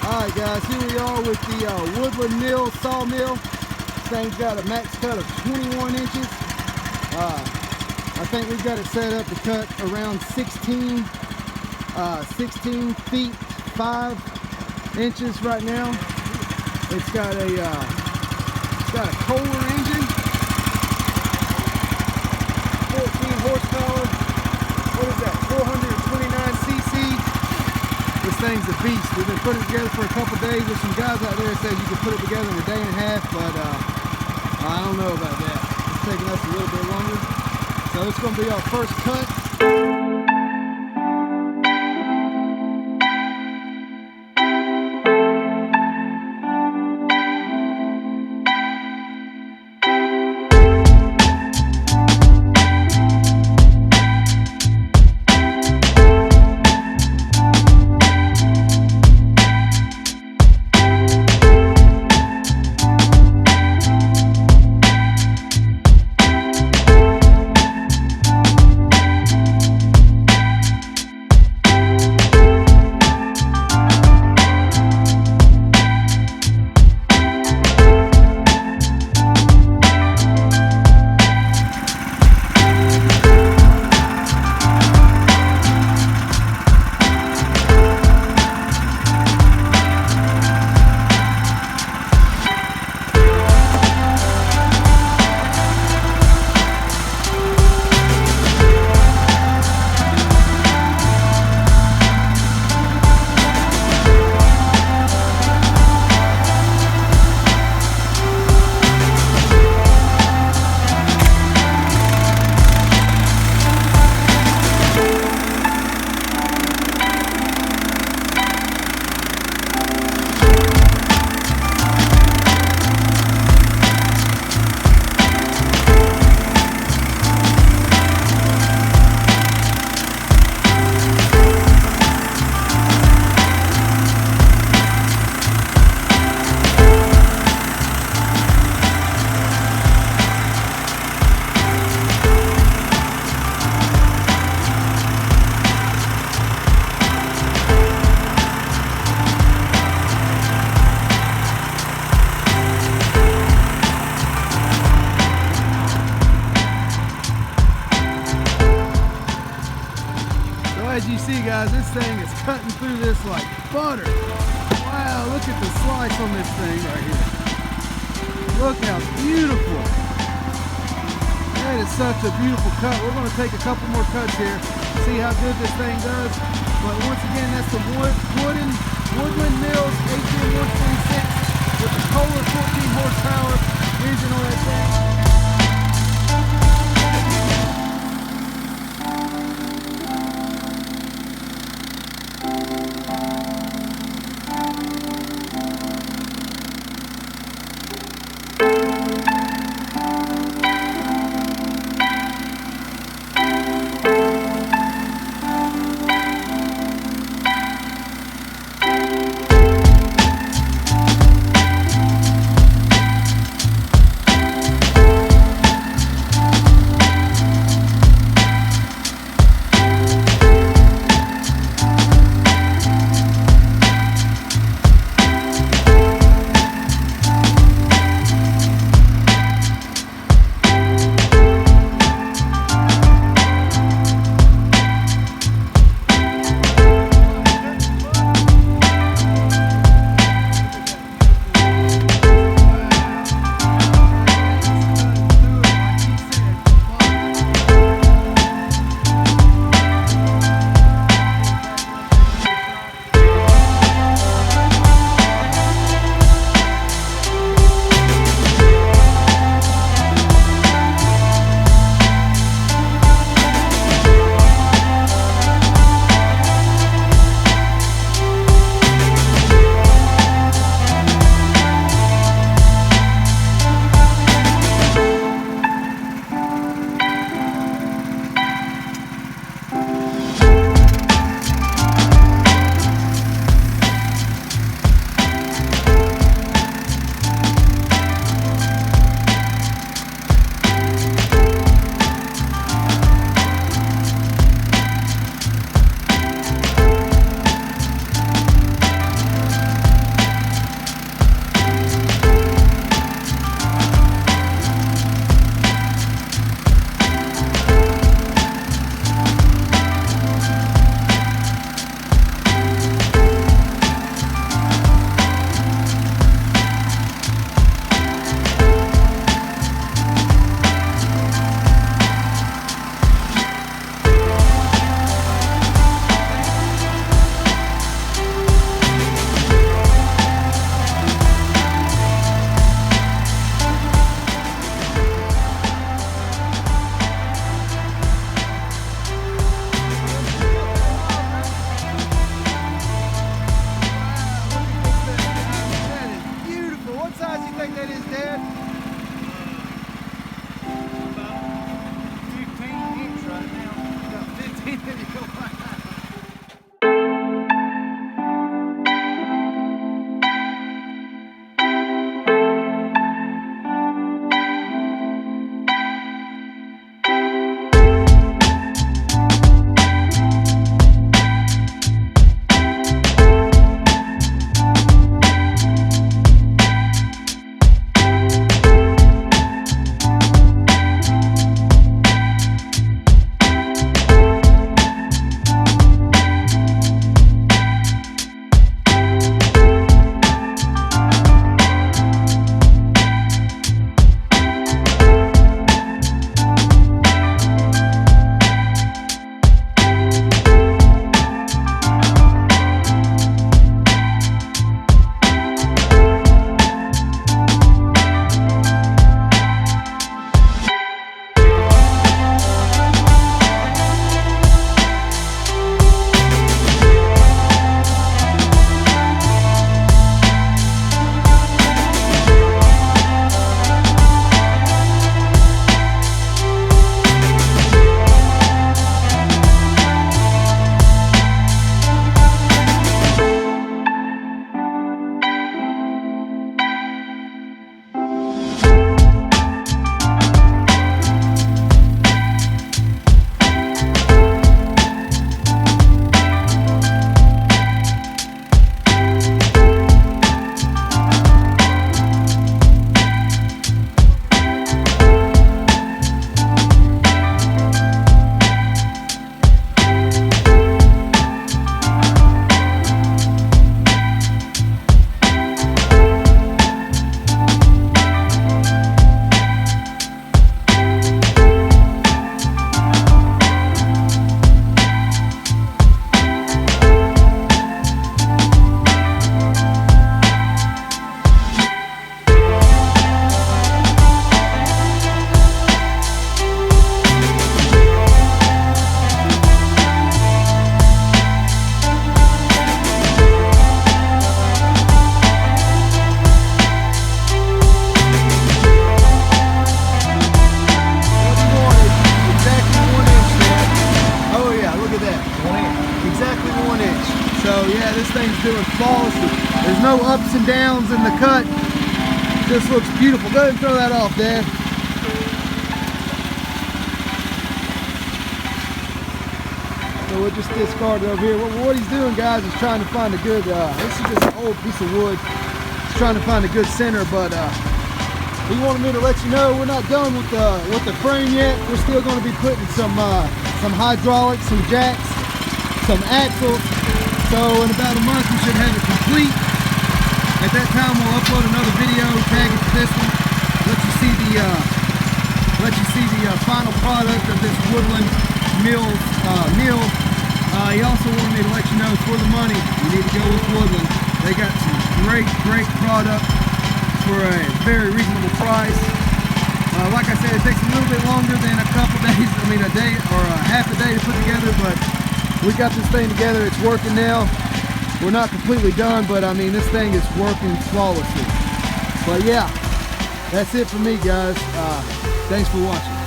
Alright guys, here we are with the Woodland Mills Sawmill. This thing's got a max cut of 21 inches. I think we've got it set up to cut around 16 feet 5 inches right now. It's got a Kohler engine, 14 horsepower. What is that? 429 cc. This thing's a beast. We've been putting it together for a couple days. There's some guys out there that said you can put it together in a day and a half, but I don't know about that. It's taking us a little bit longer. So it's going to be our first cut. As you see guys, this thing is cutting through this like butter. Wow, look at the slice on this thing right here. Look how beautiful. That is such a beautiful cut. We're going to take a couple more cuts here, see how good this thing does. But once again, that's the Woodland Mills HM126 with the Kohler 14 horsepower engine on that thing. this thing's doing flawlessly. There's no ups and downs in the cut. Just looks beautiful. Go ahead and throw that off, Dad. So we'll just discard it over here. What he's doing, guys, is trying to find a good, this is just an old piece of wood. He's trying to find a good center, but he wanted me to let you know we're not done with the frame yet. We're still going to be putting some hydraulics, some jacks, some axles. So in about a month we should have it complete. At that time we'll upload another video, tag it to this one, let you see the final product of this Woodland Mills mill. He also wanted me to let you know, for the money, you need to go with Woodland. They got some great product for a very reasonable price. Like I said, it takes a little bit longer than a couple days, I mean a day or half a day to put together, but we got this thing together. It's working now. We're not completely done, but I mean, this thing is working flawlessly. But yeah, that's it for me, guys. Thanks for watching.